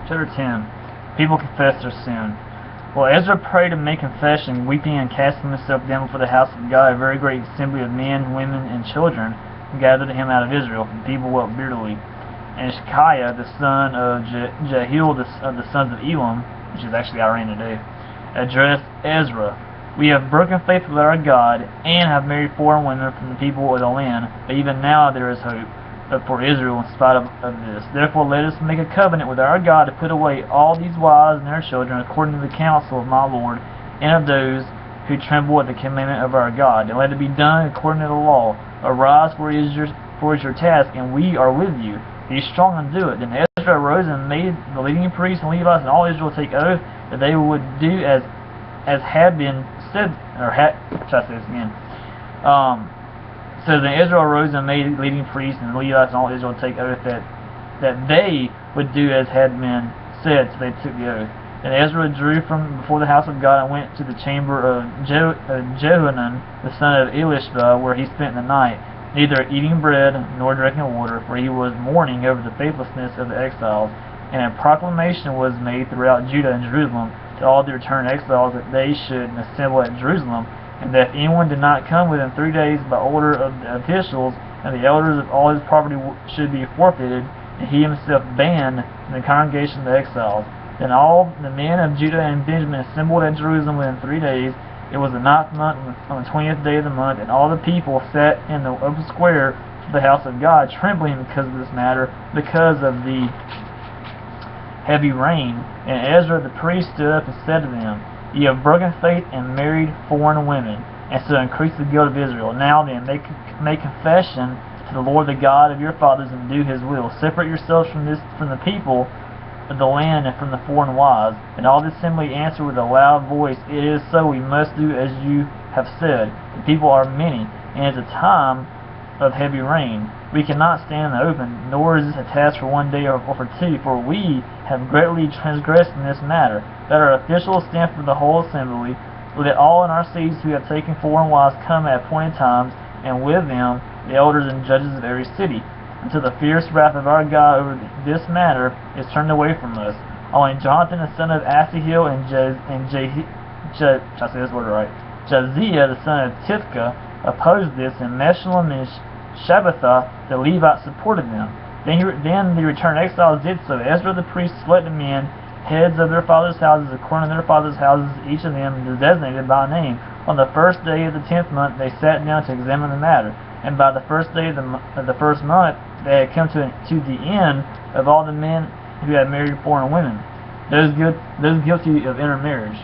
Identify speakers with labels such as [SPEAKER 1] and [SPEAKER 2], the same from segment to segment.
[SPEAKER 1] Chapter 10. People confess their sin. Well, Ezra prayed and made confession, weeping and casting himself down before the house of God. A very great assembly of men, women, and children gathered him out of Israel, and the people wept bitterly. And Shekiah, the son of Jehiel, of the sons of Elam, which is actually Iran today, addressed Ezra. We have broken faith with our God, and have married foreign women from the people of the land, but even now there is hope for Israel in spite of this. Therefore let us make a covenant with our God to put away all these wives and their children according to the counsel of my Lord, and of those who tremble at the commandment of our God, and let it be done according to the law. Arise, for it is your task, and we are with you. Be strong and do it. Then Ezra arose and made the leading priests and Levites and all Israel take oath that they would do as had been said, or should I say this again? So then Ezra arose and made leading priests and Levites and all Israel take oath that they would do as had been said, so they took the oath. And Ezra drew from before the house of God and went to the chamber of Johanan, the son of Elishba, where he spent the night, neither eating bread nor drinking water, for he was mourning over the faithlessness of the exiles. And a proclamation was made throughout Judah and Jerusalem to all the returned exiles that they should assemble at Jerusalem, and that if anyone did not come within 3 days by order of the officials and the elders, of all his property should be forfeited, and he himself banned from the congregation of the exiles. Then all the men of Judah and Benjamin assembled at Jerusalem within 3 days. It was the 9th month, on the 20th day of the month, and all the people sat in the open square of the house of God, trembling because of this matter, because of the heavy rain. And Ezra the priest stood up and said to them, Ye have broken faith and married foreign women, and so increased the guilt of Israel. Now then, make confession to the Lord, the God of your fathers, and do his will. Separate yourselves from the people of the land and from the foreign wives. And all the assembly answered with a loud voice, It is so, we must do as you have said. The people are many, and it is a time of heavy rain. We cannot stand in the open, nor is this a task for 1 day or for 2, for we have greatly transgressed in this matter. Let our officials stand for the whole assembly. Let all in our cities who have taken foreign wives come at appointed times, and with them the elders and judges of every city, until the fierce wrath of our God over this matter is turned away from us. Only Jonathan the son of Asahel and Jaziah the son of Tifka opposed this, and Meshullam and Shabbathah the Levites supported them. Then the returned exiles did so. Ezra the priest selected men, heads of their fathers' houses, according to their fathers' houses, each of them designated by name. On the first day of the 10th month they sat down to examine the matter, and by the first day of the first month they had come to the end of all the men who had married foreign women, those guilty of intermarriage.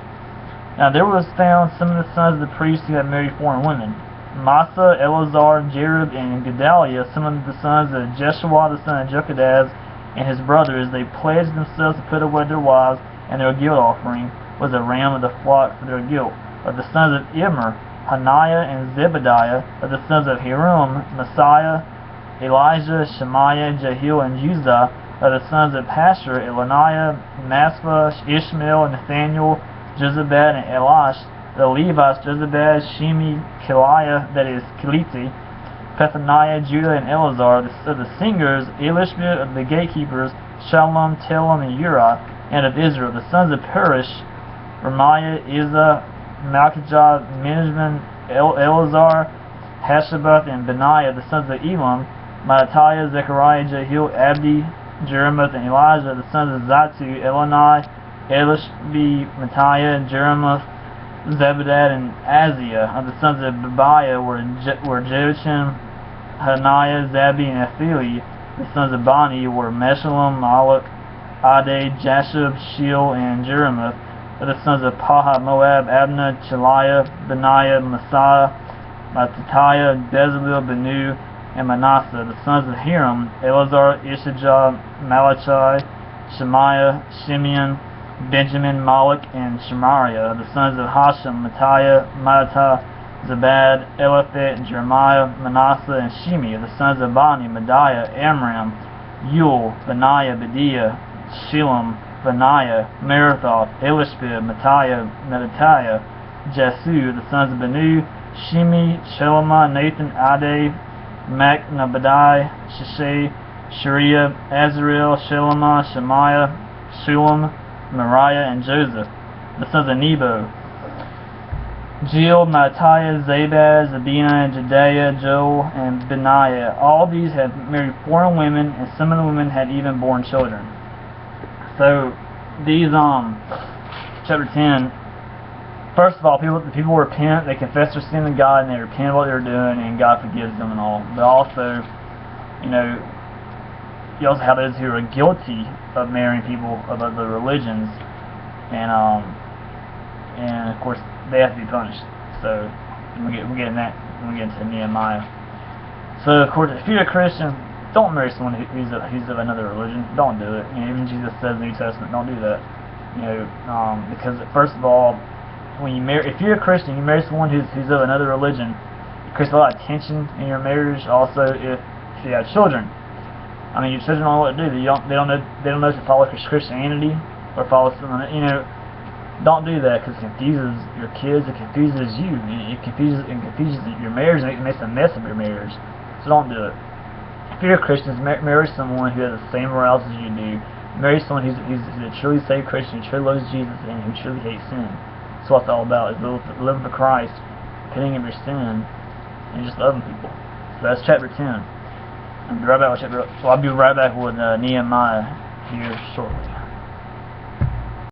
[SPEAKER 1] Now there was found some of the sons of the priests who had married foreign women, Massa, Eleazar, Jerub, and Gedaliah, some of the sons of Jeshua the son of Jochadaz, and his brothers. They pledged themselves to put away their wives, and their guilt offering was a ram of the flock for their guilt. Of the sons of Immer, Hananiah and Zebediah. Of the sons of Hiram, Messiah, Elijah, Shemaiah, Jehiel, and Uzziah. Of the sons of Pasher, Elaniah, Maspah, Ishmael, Nathaniel, Jozabad, and Elash. The Levites, Jozabad, Shimi, Keliah, that is, Keliti, Pethaniah, Judah, and Eleazar. Of the singers, Elishma. Of the gatekeepers, Shalom, Telem, and Uri. And of Israel, the sons of Perish, Ramiah, Izah, Malchijah, Benjamin, Eleazar, Hashabath, and Benaiah. The sons of Elam, Mattatiah, Zechariah, Jehiel, Abdi, Jeremoth, and Elijah. The sons of Zatu, Elani, Elishbi, Matthiah, Jeremoth, Zebedad, and Aziah. Of the sons of Bebiah were Joachim, Hananiah, Zabi, and Athili. The sons of Bani were Meshullam, Malach, Ade, Jashub, Shil, and Jeremoth. Of the sons of Pahat Moab, Abna, Cheliah, Benaiah, Messiah, Mattatiah, Bezalel, Benu, and Manasseh. The sons of Hiram, Eleazar, Ishijah, Malachi, Shemaiah, Shimeon, Benjamin, Malach, and Shemariah. The sons of Hashem, Matthiah, Mattah, Zabad, Eliphet, Jeremiah, Manasseh, and Shimi. The sons of Bani, Mediah, Amram, Yul, Benaiah, Bediah, Shilom, Benaiah, Merathoth, Elishbib, Matthiah, Medatiah, Jesu. The sons of Benu, Shimi, Shelomah, Nathan, Ade, Macnabadai, Shishay, Shariah, Azarel, Shelomah, Shemaiah, Shulam, Moriah, and Joseph, the sons of Nebo. Jiel, Matthias, Zabaz, Abina, Jedaiah, Joel, and Benaiah. All these had married foreign women, and some of the women had even borne children. So, these, chapter 10, first of all, the people repent, they confess their sin to God, and they repent of what they were doing, and God forgives them and all. But also, you know, you also have those who are guilty of marrying people of other religions, and of course, they have to be punished. So we get that when we get into Nehemiah. So of course, if you're a Christian, don't marry someone who's of another religion. Don't do it. You know, even Jesus says in the New Testament, don't do that. You know, because first of all, when you marry, if you're a Christian, you marry someone who's of another religion, it creates a lot of tension in your marriage. Also, if you have children, I mean, your children don't know what to do. They don't know to follow Christianity or follow someone. You know. Don't do that, because it confuses your kids, it confuses you, it confuses your marriage, and it makes a mess of your marriage. So don't do it. If you're a Christian, marry someone who has the same morals as you do. Marry someone who's a truly saved Christian, who truly loves Jesus, and who truly hates sin. That's what it's all about, is live for Christ, repenting of your sin, and just loving people. So that's chapter 10. I'll be right back with Nehemiah here shortly.